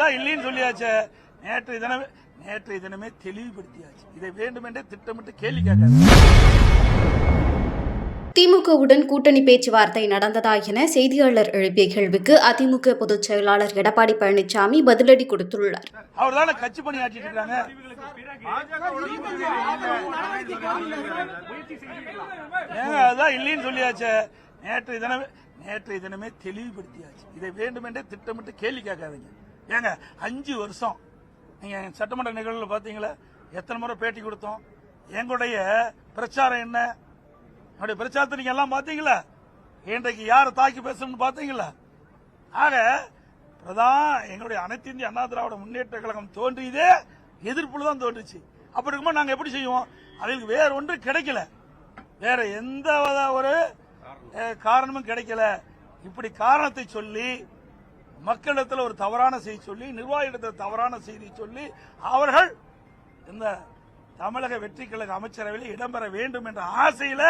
அதான் இல்லைன்னு சொல்லியாச்சு. நேற்றைய தினமே தெளிவுபடுத்தியாச்சு. இதை வேண்டுமென்றே திட்டமிட்டு கேள்வி கேட்காது. திமுகவுடன் கூட்டணி பேச்சுவார்த்தை நடந்ததா என செய்தியாளர் எழுப்பிய கேள்விக்கு அதிமுக பொதுச் செயலாளர் எடப்பாடி பழனிசாமி பதிலடி கொடுத்துள்ளார். அவர் தானே கட்சி பணி ஆற்றிட்டு இருக்காங்க. அதான் இல்லைன்னு சொல்லியாச்சு. நேற்றைய தினமே தெளிவுபடுத்தியாச்சு. இதை வேண்டுமென்றே திட்டமிட்டு கேள்வி கேட்காதீங்க. ஏங்க 5 வருஷம் நீங்க சட்டமன்ற நிகழ்வுல பாத்தீங்களா, எத்தனை முறை பேட்டி கொடுத்தோம். எங்களுடைய பிரச்சாரம் என்ன, என்னுடைய பிரச்சாரத்தை நீங்க எல்லாம் பாத்தீங்களா, இன்றைக்கு யாரை தாக்கி பேசணும்னு பாத்தீங்களா. ஆக எங்களுடைய அனைத்து இந்திய அண்ணா திராவிட முன்னேற்ற கழகம் தோன்றியதே எதிர்ப்புல தான் தோன்றுச்சு. அப்படி இருக்கும்போது நாங்க எப்படி செய்வோம்? அதுக்கு வேற ஒன்று கிடைக்கல, வேற எந்த ஒரு காரணமும் கிடைக்கல. இப்படி காரணத்தை சொல்லி மக்களிடத்தில் ஒரு தவறான செய்தி சொல்லி, நிர்வாகியிடத்தில் தவறான செய்தி சொல்லி, அவர்கள் இந்த தமிழக வெற்றி கழக அமைச்சரவையில் இடம்பெற வேண்டும் என்ற ஆசையில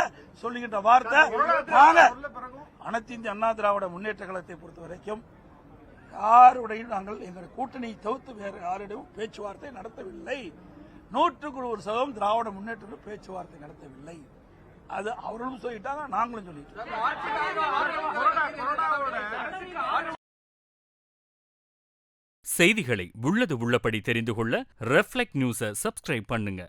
சொல்லுகின்ற வார்த்தை. அனைத்து இந்திய அண்ணா திராவிட முன்னேற்ற கழகத்தை பொறுத்த வரைக்கும் யாருடையும் நாங்கள் எங்கள் கூட்டணியை தவிர்த்து வேறு யாரிடமும் பேச்சுவார்த்தை நடத்தவில்லை. 100% திராவிட முன்னேற்ற பேச்சுவார்த்தை நடத்தவில்லை. அது அவர்களும் சொல்லிட்டாங்க, நாங்களும் சொல்லிட்டோம். செய்திகளை உள்ளது உள்ளபடி தெரிந்து கொள்ள ரெஃப்ளெக்ட் நியூஸை சப்ஸ்கிரைப் பண்ணுங்க.